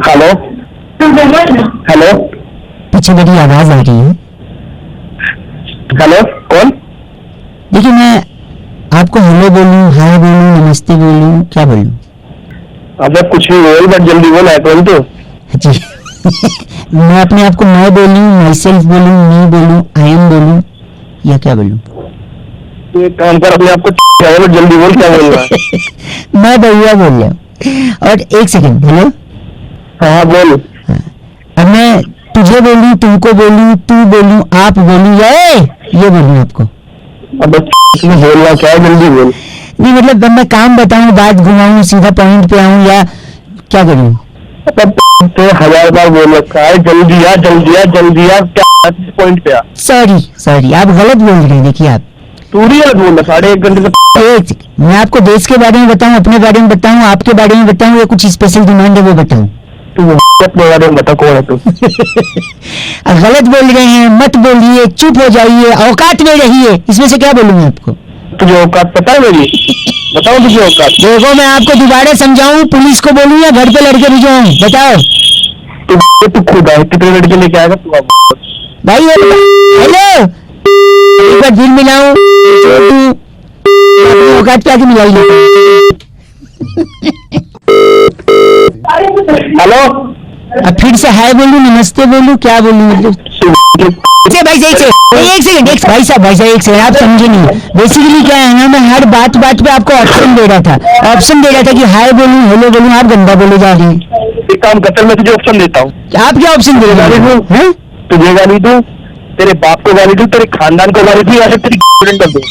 हेलो हेलो, पीछे बड़ी आवाज आ रही है। हेलो कौन? देखिए, मैं आपको हेलो बोलूं, हाय बोलूं, नमस्ते बोलूं, क्या बोलूं? अब कुछ भी बोल, बट जल्दी बोल। है कौन तो? जी मैं अपने आप को मैं बोलूं, माई सेल्फ बोलूं, मी बोलूं, आई एम बोलूं, या क्या बोलूं? ये काम कर, अपने आप को जल्दी बोल, क्या बोल रहा है? मैं बउआ बोल रहा हूँ। और एक सेकंड, हेलो। हाँ बोल। अब मैं तुझे बोलूं, तुमको बोलूं, तू बोलूं, आप बोलूं, या ये बोलूं आपको? अब बोलना क्या है, जल्दी बोल। नहीं मतलब मैं काम बताऊं, बात घुमाऊं, सीधा पॉइंट पे आऊं, या क्या करूं? तो 1000 बार बोल रखा है जल्दी आ जल्दी आ जल्दी आ, क्या पॉइंट पे आ। सॉरी आप गलत बोल रहे हैं। देखिए आप तू ही गलत बोल रहा, 1.5 घंटे से। एक सेकंड, मैं आपको देश के बारे में बताऊं, अपने बारे में बताऊं, आपके बारे में बताऊं, या कुछ स्पेशल डिमांड है वो बताऊं? तू अपने बारे में बता, कौन है तू? गलत बोल रहे हैं, मत बोलिए, चुप हो जाइए, औकात में रहिए। इसमें से क्या बोलूं मैं आपको? तुझे औकात पता है मेरी? बताओ तुझे औकात। देखो मैं आपको दोबारा समझाऊं, पुलिस को बोलूं या घर पे लड़के भिजवाऊं? बताओ तू खुद आए, कितने लड़के लेके आएगा तू? भाई। हेलो, एक बार फिर मिलाऊं? अपनी औकात क्या की मिलाई? हेलो, अब फिर से हाय बोलूं, नमस्ते बोलूं, क्या बोलूं? मतलब भाई एक सेकंड भाई साहब एक सेकंड, आप समझे नहीं। बेसिकली क्या है ना, मैं हर बात पे आपको ऑप्शन दे रहा था कि हाय बोलूं, हेलो बोलूं, आप गंदा बोले जा रहे हैं। एक काम कर, मैं तुझे ऑप्शन देता हूँ। आप क्या ऑप्शन दे रहे हैं? तुझे गाली दूं, तेरे बाप को गाली दूं, तेरे खानदान को गाली दूं, या फिर तेरी कर दूं?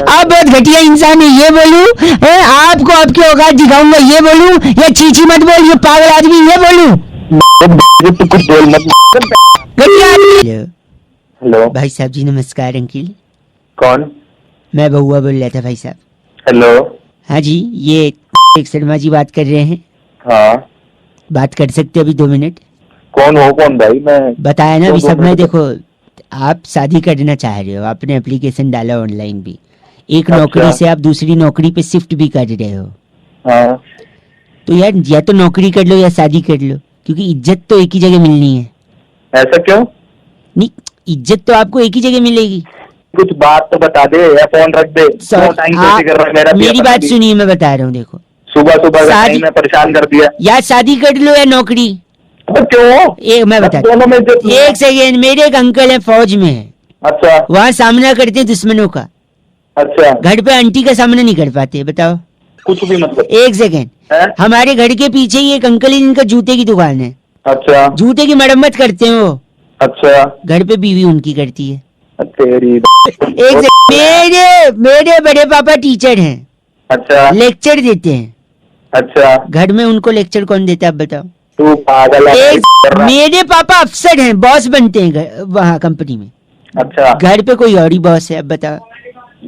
आप बहुत घटिया इंसान है, ये बोलूं? आपको आपकी औकात दिखाऊंगा, ये बोलूं? या चीची मत बोल, ये पागल आदमी, ये बोलूं? तू कुछ बोल मत। घटिया आदमी। हेलो भाई साहब जी नमस्कार। अंकिल, कौन? मैं बहुआ बोल रहा था भाई साहब। हेलो, हाँ जी, ये एक शर्मा जी बात कर रहे हैं। हाँ बात कर सकते हैं अभी 2 मिनट? कौन हो? कौन भाई? मैं बताया ना अभी दो सब। मैं मिनट। देखो, आप शादी करना चाह रहे हो, आपने एप्लीकेशन डाला ऑनलाइन भी, एक अच्छा। नौकरी से आप दूसरी नौकरी पे शिफ्ट भी कर रहे हो, हाँ तो यार या तो नौकरी कर लो या शादी कर लो, क्योंकि इज्जत तो एक ही जगह मिलनी है। ऐसा क्यों? नहीं, इज्जत तो आपको एक ही जगह मिलेगी। कुछ बात तो बता दे, या फोन रख दे। क्यों टाइम आप वेस्ट कर रहा है मेरा? मेरी बात सुनिए, मैं बता रहा हूँ। देखो, सुबह सुबह शादी- में परेशान कर दिया। या शादी कर लो या नौकरी। तो क्यों? मैं बता दोनों में जो- एक सेकेंड, मेरे एक अंकल है, फौज में है, अच्छा वहाँ सामना करते हैं दुश्मनों का। अच्छा, घर पे आंटी का सामना नहीं कर पाते, बताओ। कुछ भी मतलब एक सेकेंड, है? हमारे घर के पीछे ही एक अंकल है जिनका जूते की दुकान है, अच्छा जूते की मरम्मत करते हैं वो। अच्छा, घर पे बीवी उनकी करती है। तेरी एक सेकेंड, मेरे बड़े पापा टीचर हैं, अच्छा लेक्चर देते हैं। अच्छा, घर में उनको लेक्चर कौन देता है, आप बताओ। तू पागल है, एक कर रहा है। मेरे पापा अफसर हैं, बॉस बनते हैं वहाँ कंपनी में। अच्छा घर पे कोई और ही बॉस है, अब बताओ।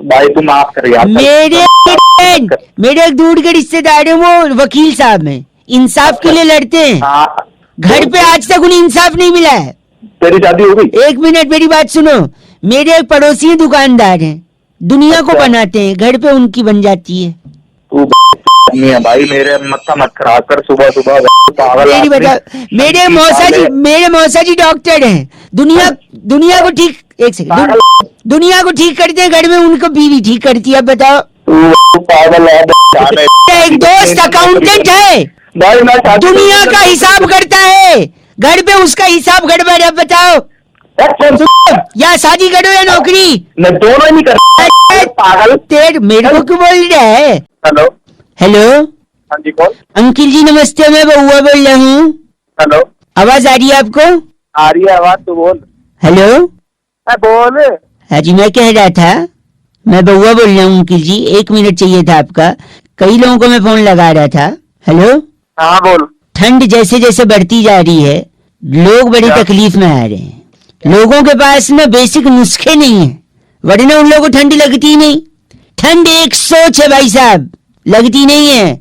भाई तू माफ कर यार। मेरे एक दूर के रिश्तेदार हैं, वो वकील साहब हैं, इंसाफ के लिए लड़ते हैं। हाँ, घर पे आज तक उन्हें इंसाफ नहीं मिला है। तेरी शादी हो गई? एक मिनट मेरी बात सुनो। मेरे एक पड़ोसी हैं, दुकानदार हैं, दुनिया को अच्छा। बनाते हैं, घर पे उनकी बन जाती है। तू नहीं है भाई, मेरे मत्था मत खराब कर सुबह सुबह। पागल मेरी आदमी। बता, मेरे मौसा जी डॉक्टर हैं, दुनिया को ठीक, एक सेकंड, दुनिया को ठीक करते हैं, घर में उनको बीवी ठीक करती है। अब बताओ। तू पागल है। एक दोस्त अकाउंटेंट है, भाई मैं शादी- दुनिया का हिसाब करता है, घर पे उसका हिसाब गड़बड़ है। अब बताओ, या शादी करो या नौकरी। मैं दोनों ही नहीं कर पागल। तेरे मेरे को क्यों बोल रहा है? हेलो हेलो हाँ जी, कौन? अंकिल जी नमस्ते, मैं बउआ बोल रहा हूँ। हेलो, आवाज आ रही है आपको? आ रही है आवाज, तू बोल। हेलो, बोल। हाँ जी, मैं कह रहा था, मैं बउआ बोल रहा हूँ अंकिल जी, 1 मिनट चाहिए था आपका। कई लोगों को मैं फोन लगा रहा था। हेलो, हाँ बोल। ठंड जैसे जैसे बढ़ती जा रही है, लोग बड़ी क्या? तकलीफ में आ रहे हैं। लोगों के पास ना बेसिक नुस्खे नहीं है, वरना उन लोगों को ठंड लगती नहीं। ठंड एक सोच है भाई साहब, लगती नहीं है,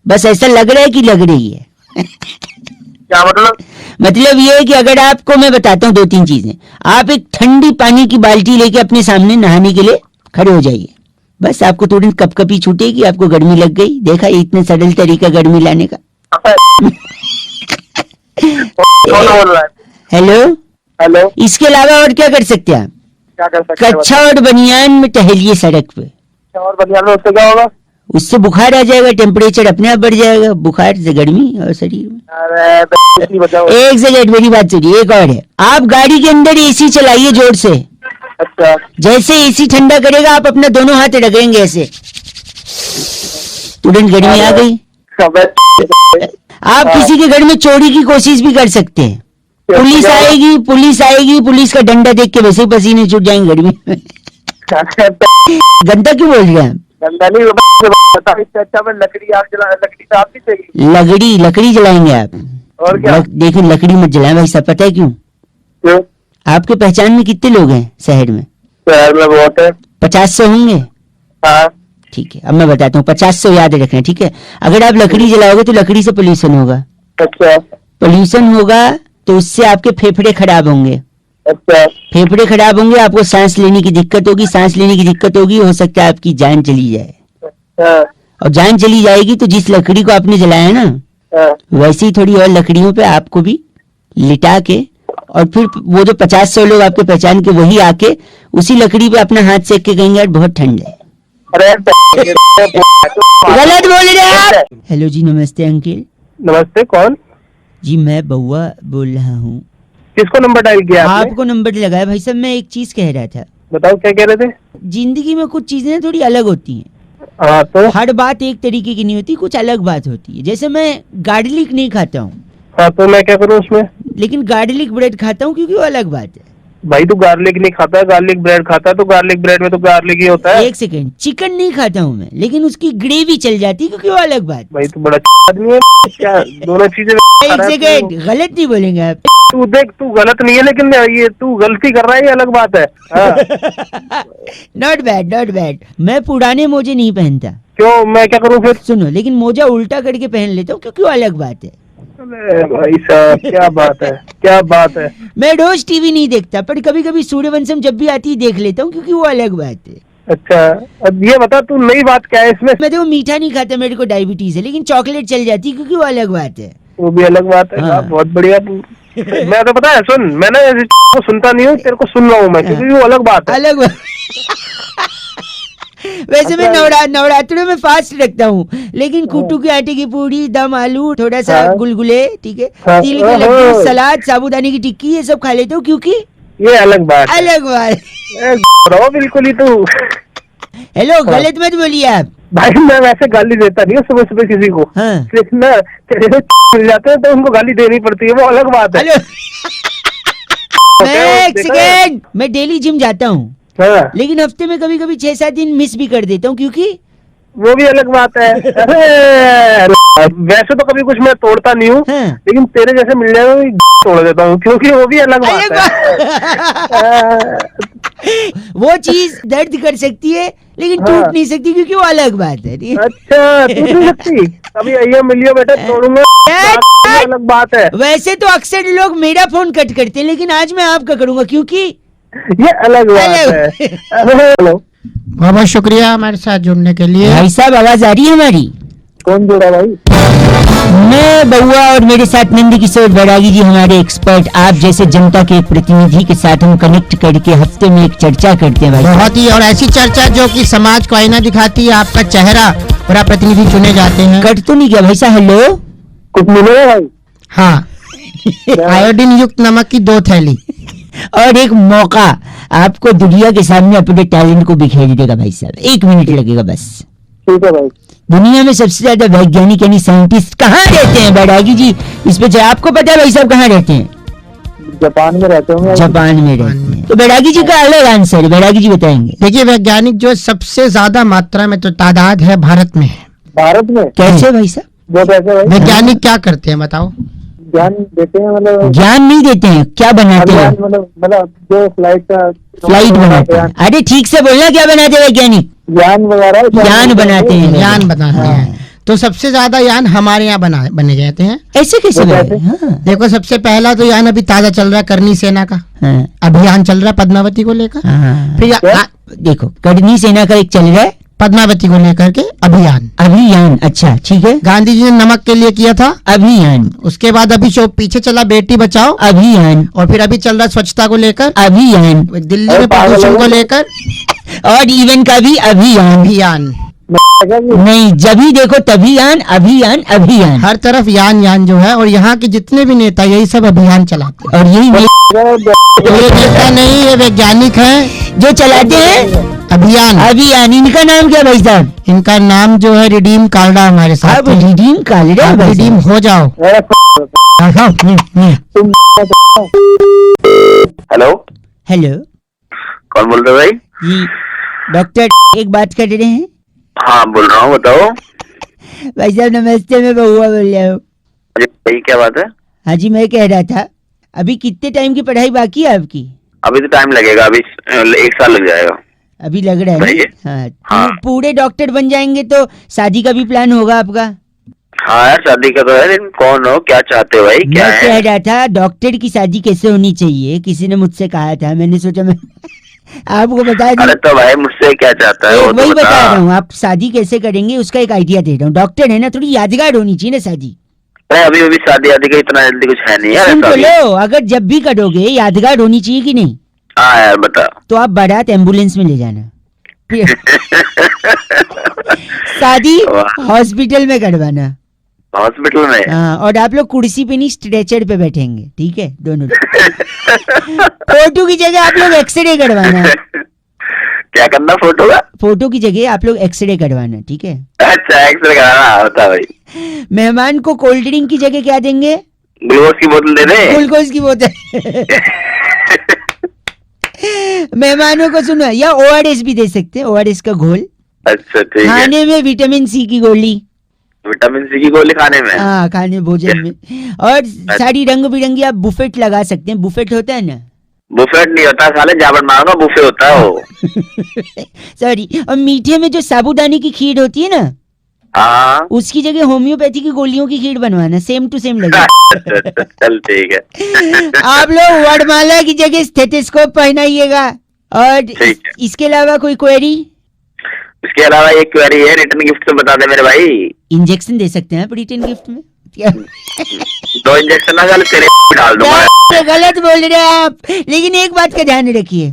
बस ऐसा लग रहा है कि लग रही है। क्या मतलब? मतलब ये है कि अगर आपको मैं बताता हूँ 2-3 चीजें, आप एक ठंडी पानी की बाल्टी लेके अपने सामने नहाने के लिए खड़े हो जाइए, बस आपको तुरंत कपकपी छूटेगी, आपको गर्मी लग गई। देखा, इतने सरल तरीका गर्मी लाने का। कौन बोल रहा है? हेलो, हेलो, इसके अलावा और क्या कर सकते हैं आप? क्या कर सकते हैं? कच्छा और बनियान में टहलिए सड़क पे, बता। और बढ़िया में उससे क्या होगा? उससे बुखार आ जाएगा, टेम्परेचर अपने आप बढ़ जाएगा, बुखार से गर्मी और शरीर में। अरे कुछ नहीं बचा। एक सेकेंड मेरी बात सुनिए, एक और है, आप गाड़ी के अंदर एसी चलाइए जोर से। अच्छा जैसे एसी ठंडा करेगा, आप अपना दोनों हाथ रगड़ेंगे ऐसे, तुरंत गर्मी आ गई। आप किसी के घर में चोरी की कोशिश भी कर सकते हैं, पुलिस आएगी, पुलिस का डंडा देख के वैसे ही पसीने छूट जाएंगे गर्मी में। गंदा क्यों बोल रहे हैं? गंदा नहीं बता, इससे अच्छा मैं लकड़ी आग जला, लकड़ी तो आप ही चाहिए। लकड़ी जलाएंगे आप? और क्या? देखिए लकड़ी मत जलाएं भाई साहब, पता है क्यों? क्यों? आपके पहचान में कितने लोग हैं शहर में? शहर में बहुत है। 50 होंगे। हाँ ठीक है, अब मैं बताता हूँ, 50 याद रखना, ठीक है? अगर आप लकड़ी जलाओगे तो लकड़ी से पोल्यूशन होगा। अच्छा पोल्यूशन होगा तो उससे आपके फेफड़े खराब होंगे। अच्छा फेफड़े खराब होंगे, आपको सांस लेने की दिक्कत होगी, सांस लेने की दिक्कत होगी, हो सकता है आपकी जान चली जाए। हाँ और जान चली जाएगी तो जिस लकड़ी को आपने जलाया ना, हाँ वैसे ही थोड़ी और लकड़ियों पे आपको भी लिटा के, और फिर वो जो 50 लोग आपके पहचान के वही आके उसी लकड़ी पे अपना हाथ सेक के कहेंगे यार बहुत ठंड है। अरे गलत बोल रहे हैं आप। हेलो जी, नमस्ते अंकिल नमस्ते, कौन? जी, मैं बउआ बोल रहा हूँ। किसको नंबर डायल किया आपने? आपको नंबर लगाया भाई साहब। मैं एक चीज कह रहा था, बताओ क्या कह रहे थे? जिंदगी में कुछ चीजें थोड़ी अलग होती हैं। हाँ तो? हर बात एक तरीके की नहीं होती, कुछ अलग बात होती है। जैसे मैं गार्लिक नहीं खाता हूँ, हाँ तो मैं क्या करूँ उसमें? लेकिन गार्लिक ब्रेड खाता हूँ, क्योंकि वो अलग बात है। भाई तू गार्लिक नहीं खाता, गार्लिक ब्रेड खाता है, तो गार्लिक ब्रेड में तो गार्लिक ही होता है। एक सेकेंड, चिकन नहीं खाता हूँ मैं, लेकिन उसकी ग्रेवी चल जाती है, क्योंकि वो अलग बात है। भाई तू बड़ा आदमी है क्या? दोनों चीजें एक सेकेंड, गलत नहीं बोलेंगे आप। तू देख, तू गलत नहीं है, लेकिन ये तू गलती कर रहा है, ये अलग बात है। हाँ। Not bad, not bad. मैं पुराने मोजे नहीं पहनता। क्यों, मैं क्या करूँ फिर? सुनो, लेकिन मोजा उल्टा करके पहन लेता हूँ, क्योंकि वो अलग बात है। अरे भाई साहब, क्या बात है, क्या बात है। मैं रोज टीवी नहीं देखता, पर कभी कभी सूर्यवंशम जब भी आती है देख लेता हूँ, क्योंकि वो अलग बात है। अच्छा, अब ये बता तू नई बात क्या है इसमें? मैं देखो मीठा नहीं खाता, मेरे को डायबिटीज है, लेकिन चॉकलेट चल जाती है, क्योंकि वो अलग बात है। वो भी अलग बात है। हाँ। बहुत बढ़िया। मैं तो पता है, सुन, मैं ना ऐसे को सुनता नहीं हूँ, तेरे को सुन रहा हूँ मैं, क्योंकि वो अलग बात है। अलग बात। वैसे मैं नवरात्रों में फास्ट रखता हूँ, लेकिन कुट्टू के आटे की पूरी, दम आलू, थोड़ा सा हाँ। गुलगुले, ठीक है, हाँ। तिल के लड्डू, सलाद, साबूदाने की टिक्की, ये सब खा लेता हूँ, क्योंकि ये अलग बात है। अलग बात। रहो बिल्कुल ही तू। हेलो, गलत मत बोलिए आप। भाई मैं वैसे गाली देता नहीं हूँ सुबह सुबह किसी को। हाँ। लेकिन ना तेरे मिल जाते हैं तो उनको गाली देनी पड़ती है, वो अलग बात है। हेलो, मैं एक देखा है? सेकेंड, मैं डेली जिम जाता हूँ, हाँ, लेकिन हफ्ते में कभी कभी 6-7 दिन मिस भी कर देता हूँ, क्योंकि वो भी अलग बात है। अरे वैसे तो कभी कुछ मैं तोड़ता नहीं हूँ, हाँ। लेकिन तेरे जैसे मिल जाए तो तोड़ देता हूँ, क्योंकि वो भी अलग बात है। वो चीज दर्द कर सकती है, लेकिन हाँ। टूट नहीं सकती, क्योंकि वो अलग बात है। अच्छा, तू नहीं सकती? अभी आइए मिलियो बेटा, तोड़ूंगा। ये अलग बात है। वैसे तो अक्सर लोग मेरा फोन कट करते हैं, लेकिन आज मैं आपका करूंगा, क्योंकि ये अलग बात है। हेलो, बहुत बहुत शुक्रिया हमारे साथ जुड़ने के लिए। भाई साहब, आवाज आ रही है हमारी? कौन जुड़ा भाई? मैं बउआ और मेरे साथ नंद किशोर बैरागी जी, हमारे एक्सपर्ट, आप जैसे जनता के एक प्रतिनिधि के साथ हम कनेक्ट करके हफ्ते में एक चर्चा करते हैं भाई साहब। बहुत ही, और ऐसी चर्चा जो कि समाज को आईना दिखाती है, आपका चेहरा बड़ा प्रतिनिधि चुने जाते हैं। कट तो नहीं गया भाई साहब? हेलो, कुछ मिलेगा भाई? हाँ, आयोडीन युक्त नमक की 2 थैली और एक मौका आपको दुनिया के सामने अपने टैलेंट को बिखेर देगा भाई साहब। 1 मिनट लगेगा बस। ठीक है भाई। दुनिया में सबसे ज्यादा वैज्ञानिक यानी साइंटिस्ट कहाँ रहते हैं बैरागी जी? इस पे आपको पता है भाई साहब कहाँ रहते हैं? जापान में रहते होंगे। जापान में रहते हैं। तो बैरागी जी का अलग आंसर है, बैरागी जी बताएंगे। देखिए, वैज्ञानिक जो सबसे ज्यादा मात्रा में तो तादाद है भारत में। भारत में? कैसे भाई साहब? वो कैसे भाई? वैज्ञानिक क्या करते हैं बताओ? ज्ञान देते हैं, मतलब ज्ञान नहीं देते हैं, क्या बनाते हैं? मतलब जो फ्लाइट का फ्लाइट बनाते हैं। अरे ठीक से बोलना, क्या बनाते हैं वैज्ञानिक? ज्ञान वगैरह ज्ञान बनाते हैं। यान बनाते हैं। तो सबसे ज्यादा यान हमारे यहाँ बने जाते हैं। ऐसे कैसे बनाते हैं? हाँ, देखो, सबसे पहला तो यान अभी ताजा चल रहा है, करनी सेना का हाँ, अभियान चल रहा है पद्मावती को लेकर। हाँ। फिर देखो, करनी सेना का एक चल रहा है, पद्मावती को लेकर के अभियान। अभियान। अच्छा ठीक है। गांधी जी ने नमक के लिए किया था अभियान। उसके बाद अभी जो पीछे चला बेटी बचाओ अभियान। और फिर अभी चल रहा स्वच्छता को लेकर अभियान। दिल्ली में प्रदूषण को लेकर और इवन का भी अभियान। अभियान। नहीं, जब भी देखो तभी यान, अभियान, अभियान। हर तरफ यान यान जो है, और यहाँ के जितने भी नेता यही सब अभियान चलाते हैं। और यही ये नेता नहीं, ये वैज्ञानिक है जो चलाते हैं अभियान। अभियान। इनका नाम क्या भाई साहब? इनका नाम जो है रिडीम कालड़ा हमारे साथ अब है। रिडीम कालड़ा आप भाई रिडीम साहब। हो जाओ। हेलो, हेलो कौन बोल रहे हो भाई? जी, डॉक्टर एक बात कर रहे हैं। हाँ बोल रहा हूँ, बताओ। भाई साहब नमस्ते, मैं बहुआ बोल रहा हूँ। अरे भाई क्या बात है? हाँ जी, मैं कह रहा था अभी कितने टाइम की पढ़ाई बाकी है आपकी? अभी तो टाइम लगेगा, अभी 1 साल लग जाएगा। अभी लग रहा है बताइए। ना? हाँ, हाँ। पूरे डॉक्टर बन जाएंगे तो शादी का भी प्लान होगा आपका? हाँ यार शादी का तो है, लेकिन कौन हो, क्या चाहते हो भाई, क्या मैं है? कह रहा था डॉक्टर की शादी कैसे होनी चाहिए, किसी ने मुझसे कहा था, मैंने सोचा मैं आपको बता अरे दूं। तो भाई मुझसे क्या चाहता है वो तो वही बता। बता रहा हूँ, आप शादी कैसे करेंगे उसका एक आइडिया दे रहा हूँ। डॉक्टर है ना, थोड़ी यादगार होनी चाहिए ना शादी। अरे अभी अभी शादी आदि का इतना जल्दी कुछ है नहीं यार, सुन ऐसा तो भी। लो, अगर जब भी करोगे यादगार होनी चाहिए कि नहीं? हाँ यार बता। तो आप बारात एम्बुलेंस में ले जाना, फिर शादी वाह। हॉस्पिटल में करवाना। हॉस्पिटल में? हाँ, और आप लोग कुर्सी पे नहीं स्ट्रेचर पे बैठेंगे, ठीक है दोनों लोग। फोटो की जगह आप लोग एक्सरे करवाना। क्या करना फोटो का? फोटो की जगह आप लोग एक्सरे करवाना, ठीक है? अच्छा एक्सरे कराना होता भाई। मेहमान को कोल्ड ड्रिंक की जगह क्या देंगे? ग्लूकोज की बोतल दे दे। ग्लूकोज की बोतल। मेहमानों को सुनो, या ओआरएस भी दे सकते हैं, ओआरएस का घोल। अच्छा ठीक है। खाने में विटामिन सी की गोली। विटामिन सी की गोली खाने में? हाँ, खाने भोजन में। और सारी रंग बिरंगी आप बुफेट लगा सकते हैं, बुफेट होता है ना? बुफेट नहीं होता साले, जाबड़ मारूंगा, बुफे होता है वो। सॉरी। और मीठे में जो साबूदाने की खीर होती है ना, हाँ। उसकी जगह होम्योपैथी की गोलियों की खीर बनवाना, सेम टू सेम लगे। अच्छा, चल ठीक है। आप लोग वर्णमाला की जगह स्टेथोस्कोप पहनाइएगा। और ठीक है। इसके अलावा कोई क्वेरी? इसके अलावा एक क्वेरी है, रिटर्न गिफ्ट तो बता दे मेरे भाई। इंजेक्शन दे सकते हैं आप रिटर्न गिफ्ट में? क्या? 2 इंजेक्शन ना साले तेरे डाल दूंगा। क्या गलत बोल रहे हैं आप। लेकिन एक बात का ध्यान रखिए,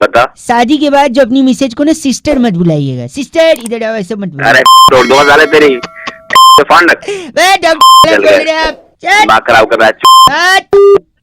बता। शादी के बाद जो अपनी मिसेज को ना सिस्टर मत बुलाइएगा। सिस्टर इधर आओ, ऐसे मत अरे बुलाइए। तोड़ दूंगा साले तेरी। तो फोन रख। बे, डॉक्टर चल बोल गए। रहे हैं आप। चल। दिमाग खराब कर रहा है। हट।